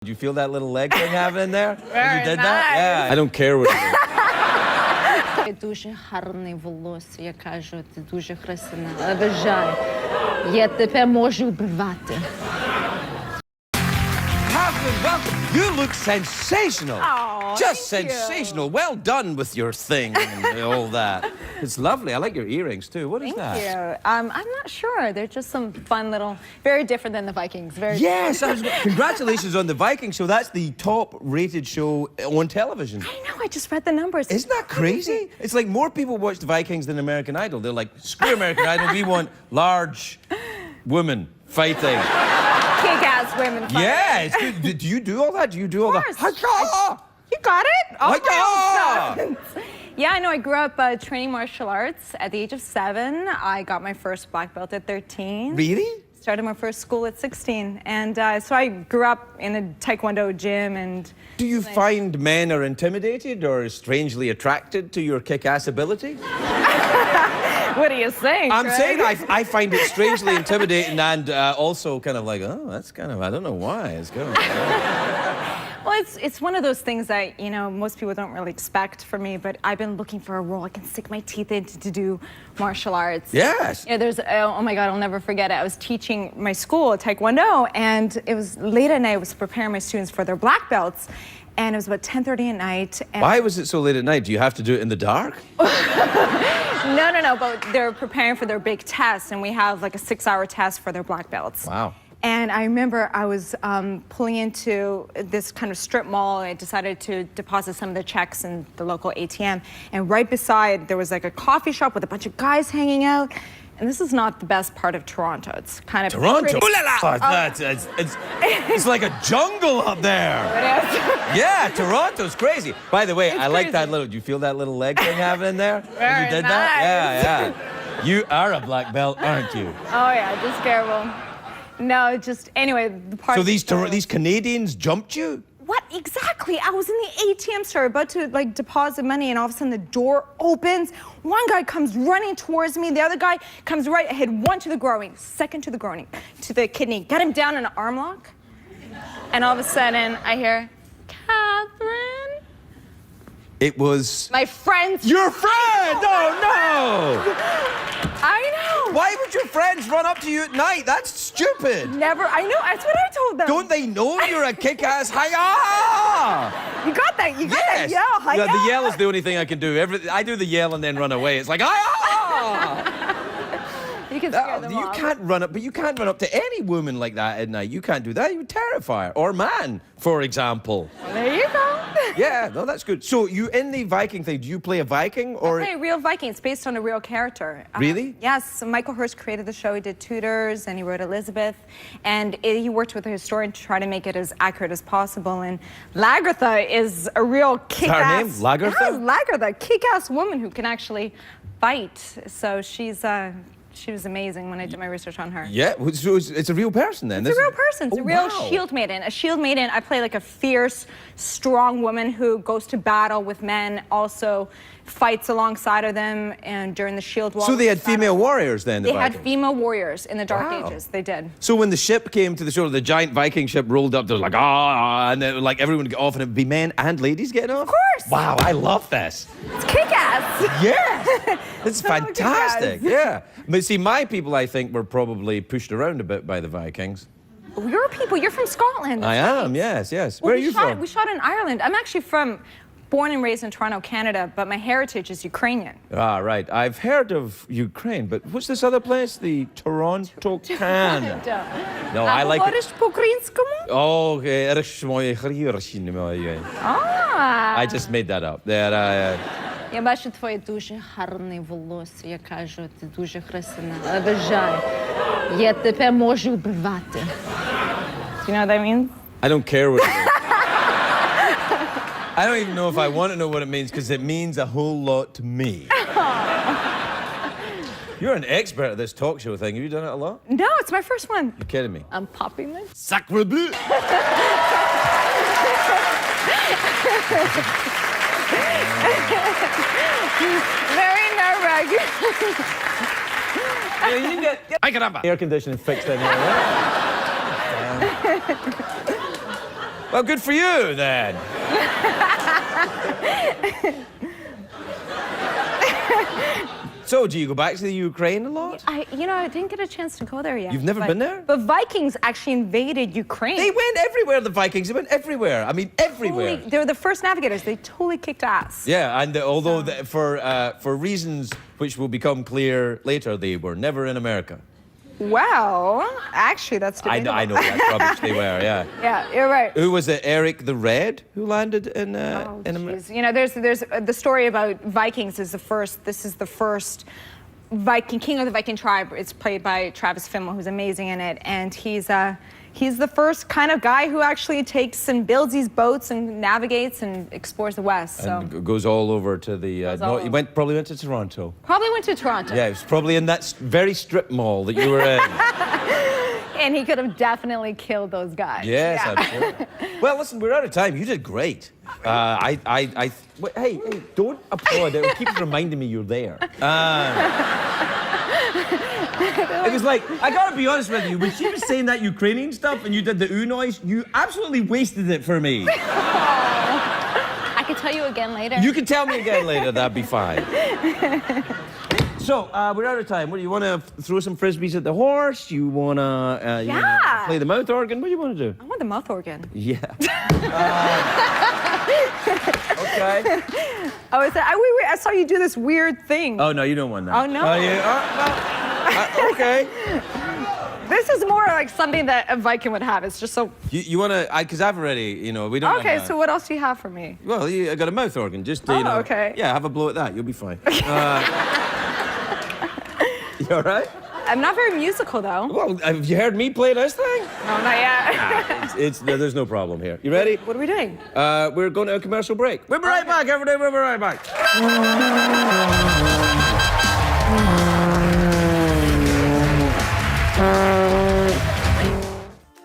Did you feel that little leg thing happening there? Very You did nice. that? Yeah. I don't care what it is. Дуже гарне волосся, я кажу, ти дуже красива. Обожаю. Я тебе можу вбивати. Katheryn, welcome. You look sensational. Oh, Just thank sensational. you. Well done with your thing and all that. It's lovely. I like your earrings too. What is that? Thank you. I'm not sure. They're just some fun little, very different than the Vikings. Very Yes, congratulations on the Viking show. That's the top-rated show on television. I know. I just read the numbers. Isn't that crazy? It's like more people watch the Vikings than American Idol. They're like, screw American Idol. We want large women fighting. Kick-ass women fighting. Yeah, it's good. Do you do all that? Do you do all that? You got it? All Hi-ya! my own stuff. Yeah, I know. I grew up training martial arts at the age of 7. I got my first black belt at 13. Really? Started my first school at 16. And so I grew up in a taekwondo gym. And Do you find men are intimidated or strangely attracted to your kick-ass ability? What are you saying, I'm Craig? saying I find it strangely intimidating and also kind of like, oh, that's kind of, I don't know why. It's good. Well, it's one of those things that, you know, most people don't really expect from me, but I've been looking for a role I can stick my teeth into to do martial arts. Yes. Yeah, oh my God, I'll never forget it. I was teaching my school taekwondo, and it was late at night. I was preparing my students for their black belts, and it was about 10:30 at night. And Why was it so late at night? Do you have to do it in the dark? No, but they're preparing for their big test, and we have like a 6-hour test for their black belts. Wow. And I remember I was pulling into this kind of strip mall. I decided to deposit some of the checks in the local ATM. And right beside, there was like a coffee shop with a bunch of guys hanging out. And this is not the best part of Toronto. It's kind of Toronto? pretty- Ooh la la! It's like a jungle up there. It is. Yeah, Toronto's crazy. By the way, I like crazy. that little, do you feel that little leg thing happening there? Very You did nice. that? Yeah. You are a black belt, aren't you? Oh yeah, just careful. No, just, anyway, the part. So these Canadians jumped you? What exactly? I was in the ATM store about to like deposit money, and all of a sudden the door opens. One guy comes running towards me. The other guy comes right ahead. One to the groin, second to the groin, to the kidney. Got him down in an arm lock. And all of a sudden I hear, Katheryn. It was My friend's. your friend! Oh no! I know. Why would your friends run up to you at night? That's stupid. Never. I know. That's what I told them. Don't they know you're a kick-ass hi-ya? You got that? You got Yes. that yell? Hi-ya. The yell is the only thing I can do. I do the yell and then run away. It's like hi-ya! You can scare them You off. can't run up, but you can't run up to any woman like that at night. You can't do that. You would terrify her. Or man, for example. Well, there you go. Yeah, no, that's good. So you in the Viking thing? Do you play a Viking or? I play a real Viking. It's based on a real character. Really? Yes. So Michael Hirst created the show. He did Tudors, and he wrote Elizabeth, and he worked with a historian to try to make it as accurate as possible. And Lagertha is a real kick-ass. her name? Lagertha? Yes, Lagertha, kick-ass woman who can actually fight. So she was amazing when I did my research on her. Yeah, so it's a real person then. It's a real person. It's a real wow. shield maiden. A shield maiden, I play like a fierce, strong woman who goes to battle with men, also fights alongside of them, and during the shield wall. So they had female warriors then, the They had Vikings? female warriors in the Dark Wow. Ages. They did. So when the ship came to the shore, the giant Viking ship rolled up, there was like, and then like everyone would get off and it'd be men and ladies getting off? Of course. Wow, I love this. It's kick-ass. Yes, it's So fantastic. kick-ass. Yeah, but see, my people, I think, were probably pushed around a bit by the Vikings. Your people, you're from Scotland. I am, yes. Well, Where are you from? We shot in Ireland. I'm actually born and raised in Toronto, Canada, but my heritage is Ukrainian. Ah, right. I've heard of Ukraine, but what's this other place? The Toronto Can. No, I like it. Говориш по-українському? Oh, okay. I just made that up. Я бачу твоє дуже гарне волосся. Я кажу, ти дуже красива. Обожаю. Я тебе можу вбивати. Do you know what that means? I don't care what it means. I don't even know if I want to know what it means because it means a whole lot to me. You're an expert at this talk show thing. Have you done it a lot? No, it's my first one. You're kidding me. I'm popping this. Sacre bleu! Very nerve-wracking. I can have air conditioning fixed in here, right? Well, good for you, then. So, do you go back to the Ukraine a lot? I didn't get a chance to go there yet. You've never been there? The Vikings actually invaded Ukraine. They went everywhere, the Vikings. They went everywhere. I mean, everywhere. They were the first navigators. They totally kicked ass. Yeah, and although for reasons which will become clear later, they were never in America. Well, actually, that's debatable. I know that's rubbish. They were, yeah. Yeah, you're right. Who was it? Eric the Red who landed in America? You know, there's the story about Vikings is the first. This is the first Viking king of the Viking tribe. It's played by Travis Fimmel, who's amazing in it, and he's the first kind of guy who actually takes and builds these boats and navigates and explores the West. So And goes all over to the. He probably went to Toronto. probably went to Toronto. Yeah, it was probably in that very strip mall that you were in. And he could have definitely killed those guys. Yes, Yeah. I'm sure. Well, listen, we're out of time. You did great. Wait, hey, don't applaud. It keeps reminding me you're there. It was like, I gotta be honest with you, when she was saying that Ukrainian stuff and you did the ooh noise, you absolutely wasted it for me. I could tell you again later. You can tell me again later, that'd be fine. So, we're out of time. What do you want to throw some frisbees at the horse? You want to play the mouth organ? What do you want to do? I want the mouth organ. Yeah. Okay. I saw you do this weird thing. Oh, no, you don't want that. Oh, no? Okay. This is more like something that a Viking would have. It's just so... You want to, because I've already, we don't Okay, have so what else do you have for me? Well, I got a mouth organ. Just, okay. Yeah, have a blow at that. You'll be fine. You all right? I'm not very musical, though. Well, have you heard me play this thing? No, not yet. There's no problem here. You ready? What are we doing? We're going to a commercial break. We'll be right back, everybody. We'll be right back.